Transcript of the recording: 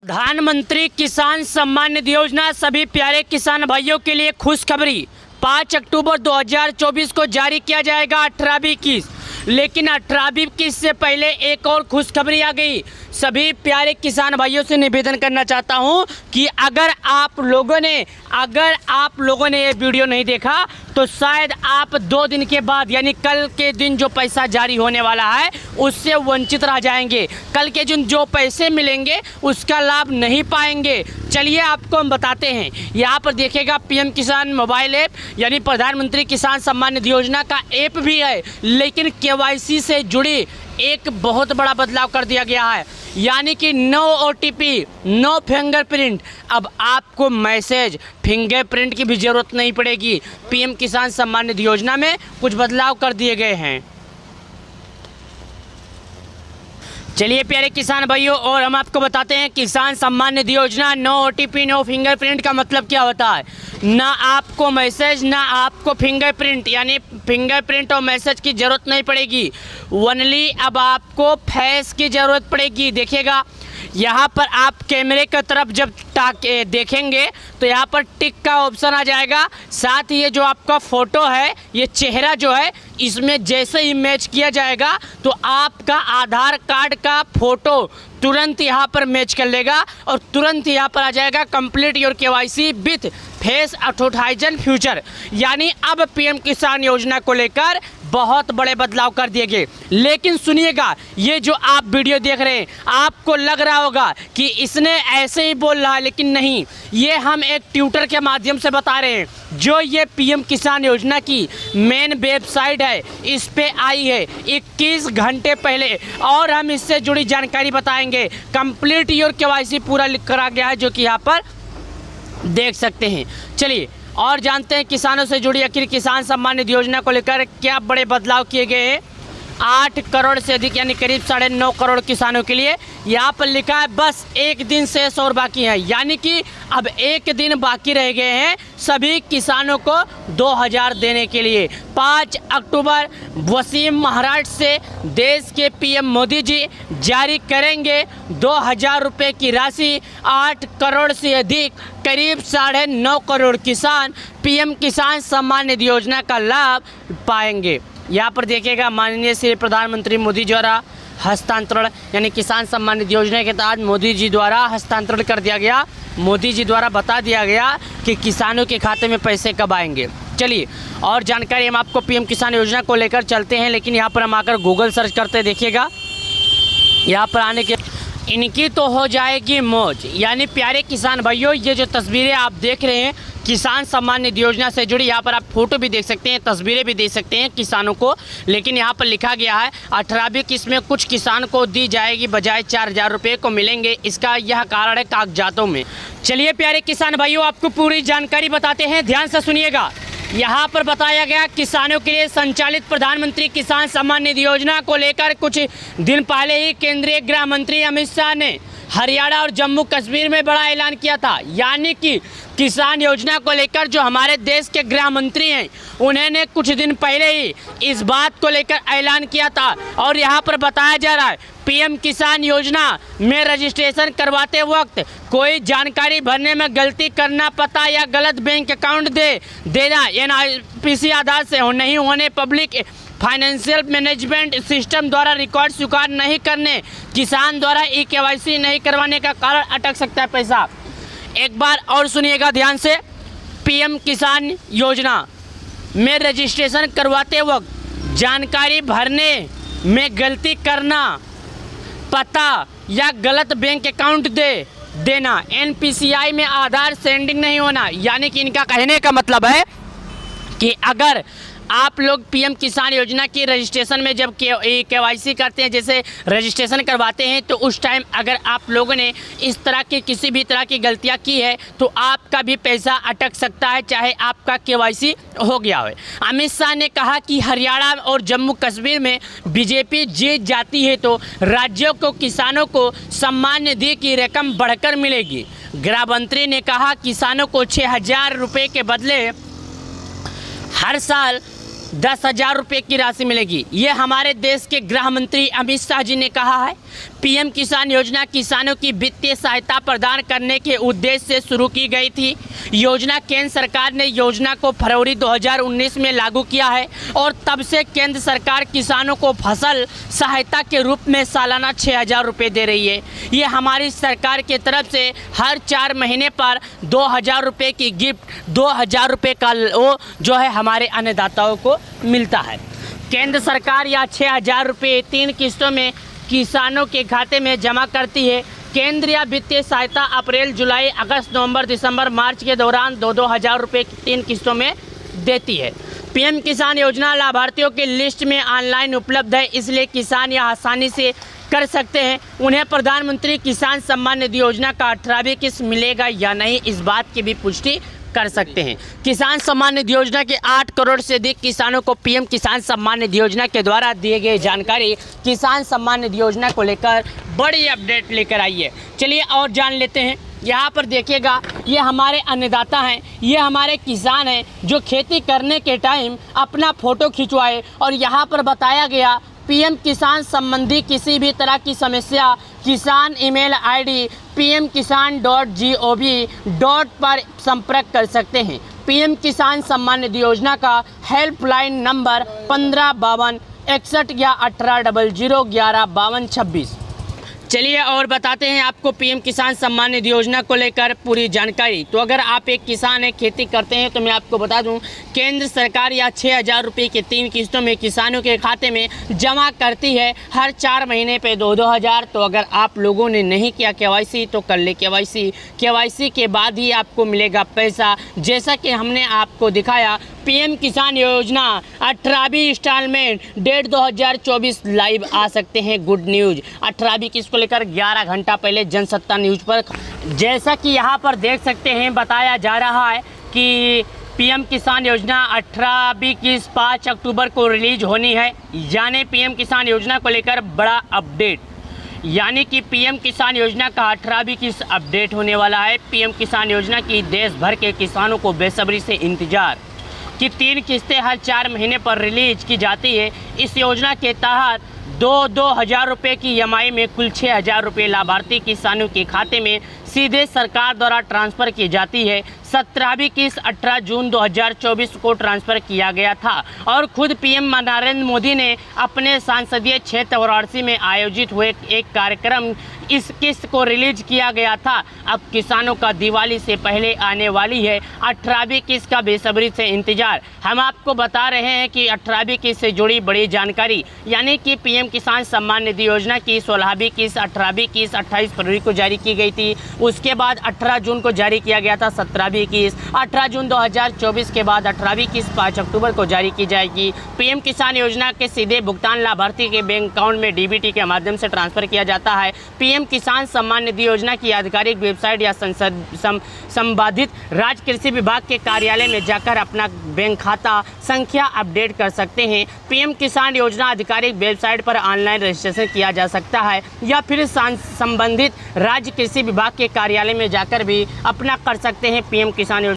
प्रधानमंत्री किसान सम्मान निधि योजना सभी प्यारे किसान भाइयों के लिए खुशखबरी। 5 अक्टूबर 2024 को जारी किया जाएगा 18वीं किस्त। लेकिन 18वीं किस्त से पहले एक और खुशखबरी आ गई। सभी प्यारे किसान भाइयों से निवेदन करना चाहता हूं कि अगर आप लोगों ने ये वीडियो नहीं देखा तो शायद आप 2 दिन के बाद यानी कल के दिन जो पैसा जारी होने वाला है उससे वंचित रह जाएंगे। कल के दिन जो पैसे मिलेंगे उसका लाभ नहीं पाएंगे। चलिए आपको हम बताते हैं। यहाँ पर देखिएगा पीएम किसान मोबाइल ऐप यानी प्रधानमंत्री किसान सम्मान निधि योजना का ऐप भी है, लेकिन केवाईसी से जुड़ी एक बहुत बड़ा बदलाव कर दिया गया है। यानी कि नो ओटीपी, नो फिंगरप्रिंट। अब आपको मैसेज फिंगरप्रिंट की भी ज़रूरत नहीं पड़ेगी। पीएम किसान सम्मान निधि योजना में कुछ बदलाव कर दिए गए हैं। चलिए प्यारे किसान भाइयों, और हम आपको बताते हैं किसान सम्मान निधि योजना नो ओटीपी नो फिंगरप्रिंट का मतलब क्या होता है। ना आपको मैसेज ना आपको फिंगरप्रिंट यानी फिंगरप्रिंट और मैसेज की ज़रूरत नहीं पड़ेगी। ओनली अब आपको फेस की ज़रूरत पड़ेगी। देखिएगा यहाँ पर आप कैमरे की तरफ जब देखेंगे तो यहाँ पर टिक का ऑप्शन आ जाएगा। साथ ही ये जो आपका फ़ोटो है, ये चेहरा जो है, इसमें जैसे ही मैच किया जाएगा तो आपका आधार कार्ड का फ़ोटो तुरंत यहाँ पर मैच कर लेगा और तुरंत यहाँ पर आ जाएगा complete your KYC with face authentication future. यानी अब पीएम किसान योजना को लेकर बहुत बड़े बदलाव कर दिए गए। लेकिन सुनिएगा, ये जो आप वीडियो देख रहे हैं आपको लग रहा होगा कि इसने ऐसे ही बोल रहा है, लेकिन नहीं, ये हम एक ट्विटर के माध्यम से बता रहे हैं। जो ये पीएम किसान योजना की मेन वेबसाइट है इस पे आई है 21 घंटे पहले, और हम इससे जुड़ी जानकारी बताएंगे। कंप्लीट योर केवाईसी पूरा लिख कर आ गया है, जो कि यहाँ पर देख सकते हैं। चलिए और जानते हैं किसानों से जुड़ी आखिर किसान सम्मान निधि योजना को लेकर क्या बड़े बदलाव किए गए हैं। 8 करोड़ से अधिक यानी करीब 9.5 करोड़ किसानों के लिए यहाँ पर लिखा है बस एक दिन शेष और बाकी है। यानी कि अब एक दिन बाकी रह गए हैं सभी किसानों को 2000 देने के लिए। 5 अक्टूबर वसीम महाराष्ट्र से देश के पीएम मोदी जी जारी करेंगे 2000 रुपये की राशि। 8 करोड़ से अधिक करीब 9.5 करोड़ किसान पीएम किसान सम्मान निधि योजना का लाभ पाएंगे। यहाँ पर देखिएगा माननीय श्री प्रधानमंत्री मोदी द्वारा हस्तांतरण यानी किसान सम्मान निधि योजना के तहत मोदी जी द्वारा हस्तांतरण कर दिया गया। मोदी जी द्वारा बता दिया गया कि किसानों के खाते में पैसे कब आएंगे। चलिए और जानकारी हम आपको पीएम किसान योजना को लेकर चलते हैं। लेकिन यहाँ पर हम आकर गूगल सर्च करते देखिएगा, यहाँ पर आने के इनकी तो हो जाएगी मौज। यानी प्यारे किसान भाइयों, ये जो तस्वीरें आप देख रहे हैं किसान सम्मान निधि योजना से जुड़ी, यहाँ पर आप फोटो भी देख सकते हैं, तस्वीरें भी देख सकते हैं किसानों को। लेकिन यहाँ पर लिखा गया है 18वीं किस्त में कुछ किसान को दी जाएगी बजाय 4000 रुपये को मिलेंगे। इसका यह कारण है कागजातों में। चलिए प्यारे किसान भाइयों, आपको पूरी जानकारी बताते हैं, ध्यान से सुनिएगा। यहाँ पर बताया गया किसानों के लिए संचालित प्रधानमंत्री किसान सम्मान निधि योजना को लेकर कुछ दिन पहले ही केंद्रीय गृह मंत्री अमित शाह ने हरियाणा और जम्मू कश्मीर में बड़ा ऐलान किया था। यानी कि किसान योजना को लेकर जो हमारे देश के गृह मंत्री हैं उन्होंने कुछ दिन पहले ही इस बात को लेकर ऐलान किया था। और यहाँ पर बताया जा रहा है पीएम किसान योजना में रजिस्ट्रेशन करवाते वक्त कोई जानकारी भरने में गलती करना, पता या गलत बैंक अकाउंट देना, एनपीसी आधार से नहीं होने, पब्लिक फाइनेंशियल मैनेजमेंट सिस्टम द्वारा रिकॉर्ड स्वीकार नहीं करने, किसान द्वारा केवाईसी नहीं करवाने का कारण अटक सकता है पैसा। एक बार और सुनिएगा ध्यान से, पीएम किसान योजना में रजिस्ट्रेशन करवाते वक्त जानकारी भरने में गलती करना, पता या गलत बैंक अकाउंट देना, एनपीसीआई में आधार सेंडिंग नहीं होना। यानी कि इनका कहने का मतलब है कि अगर आप लोग पीएम किसान योजना की रजिस्ट्रेशन में जब केवाईसी करते हैं, जैसे रजिस्ट्रेशन करवाते हैं, तो उस टाइम अगर आप लोगों ने इस तरह की किसी भी तरह की गलतियां की है तो आपका भी पैसा अटक सकता है, चाहे आपका केवाईसी हो गया हो। अमित शाह ने कहा कि हरियाणा और जम्मू कश्मीर में बीजेपी जीत जाती है तो राज्यों को किसानों को सम्मान निधि की रकम बढ़कर मिलेगी। गृह मंत्री ने कहा किसानों को 6000 रुपये के बदले हर साल 10,000 रुपये की राशि मिलेगी। ये हमारे देश के गृह मंत्री अमित शाह जी ने कहा है। पीएम किसान योजना किसानों की वित्तीय सहायता प्रदान करने के उद्देश्य से शुरू की गई थी। योजना केंद्र सरकार ने योजना को फरवरी 2019 में लागू किया है और तब से केंद्र सरकार किसानों को फसल सहायता के रूप में सालाना 6,000 रुपये दे रही है। ये हमारी सरकार की तरफ से हर 4 महीने पर 2,000 रुपये की गिफ्ट 2,000 रुपये का वो जो है हमारे अन्नदाताओं को मिलता है। केंद्र सरकार या 6,000 रुपये 3 किस्तों में किसानों के खाते में जमा करती है। केंद्र या वित्तीय सहायता अप्रैल, जुलाई, अगस्त, नवंबर, दिसंबर, मार्च के दौरान 2-2 हज़ार रुपये 3 किस्तों में देती है। पीएम किसान योजना लाभार्थियों की लिस्ट में ऑनलाइन उपलब्ध है, इसलिए किसान यह आसानी से कर सकते हैं। उन्हें प्रधानमंत्री किसान सम्मान निधि योजना का 18वीं किस्त मिलेगा या नहीं, इस बात की भी पुष्टि कर सकते हैं। किसान सम्मान निधि योजना के 8 करोड़ से अधिक किसानों को पीएम किसान सम्मान निधि योजना के द्वारा दिए गए जानकारी किसान सम्मान निधि योजना को लेकर बड़ी अपडेट लेकर आई है। चलिए और जान लेते हैं। यहाँ पर देखिएगा, ये हमारे अन्नदाता हैं, ये हमारे किसान हैं जो खेती करने के टाइम अपना फ़ोटो खिंचवाए और यहाँ पर बताया गया पीएम किसान संबंधी किसी भी तरह की समस्या किसान ईमेल आईडी pmkisan.gov पर संपर्क कर सकते हैं। पीएम किसान सम्मान निधि योजना का हेल्पलाइन नंबर 1552 61 या 1800 11 52 26। चलिए और बताते हैं आपको पीएम किसान सम्मान निधि योजना को लेकर पूरी जानकारी। तो अगर आप एक किसान हैं, खेती करते हैं, तो मैं आपको बता दूं केंद्र सरकार या 6,000 रुपये की 3 किस्तों में किसानों के खाते में जमा करती है हर 4 महीने पे 2-2 हज़ार। तो अगर आप लोगों ने नहीं किया केवाईसी तो कर ले केवाईसी के बाद ही आपको मिलेगा पैसा। जैसा कि हमने आपको दिखाया पीएम किसान योजना 18वीं इंस्टॉलमेंट डेट 2024 लाइव आ सकते हैं। गुड न्यूज़ 18वीं किस्त को लेकर 11 घंटा पहले जनसत्ता न्यूज़ पर, जैसा कि यहाँ पर देख सकते हैं, बताया जा रहा है कि पीएम किसान योजना 18वीं किस्त 5 अक्टूबर को रिलीज होनी है। यानी पीएम किसान योजना को लेकर बड़ा अपडेट, यानी कि पीएम किसान योजना का 18वीं किस्त अपडेट होने वाला है। पीएम किसान योजना की देश भर के किसानों को बेसब्री से इंतजार कि 3 किस्तें हर 4 महीने पर रिलीज की जाती है। इस योजना के तहत 2-2 हज़ार रुपये की EMI में कुल 6,000 रुपये लाभार्थी किसानों के खाते में सीधे सरकार द्वारा ट्रांसफ़र की जाती है। 17वीं किस्त 18 जून 2024 को ट्रांसफ़र किया गया था और खुद पीएम नरेंद्र मोदी ने अपने संसदीय क्षेत्र वाराणसी में आयोजित हुए एक कार्यक्रम इस किस्त को रिलीज किया गया था। अब किसानों का दिवाली से पहले आने वाली है 18वीं किस्त का बेसब्री से इंतजार। हम आपको बता रहे हैं कि 18वीं किस्त से जुड़ी बड़ी जानकारी, यानी कि पीएम किसान सम्मान निधि योजना की 16वीं किस्त 18वीं किस्त 28 फरवरी को जारी की गई थी। उसके बाद 18 जून को जारी किया गया था 17वीं किस्त। 18 जून 2024 के बाद 18वीं किस्त 5 अक्टूबर को जारी की जाएगी। पीएम किसान योजना के सीधे भुगतान लाभार्थी के बैंक अकाउंट में डीबीटी के माध्यम से ट्रांसफ़र किया जाता है। पीएम किसान सम्मान निधि योजना की आधिकारिक वेबसाइट या संबंधित राज्य कृषि विभाग के कार्यालय में जाकर अपना बैंक खाता संख्या अपडेट कर सकते हैं। पीएम किसान योजना आधिकारिक वेबसाइट पर ऑनलाइन रजिस्ट्रेशन किया जा सकता है या फिर संबंधित राज्य कृषि विभाग के कार्यालय में जाकर भी अपना कर सकते हैं पीएम किसान योजना।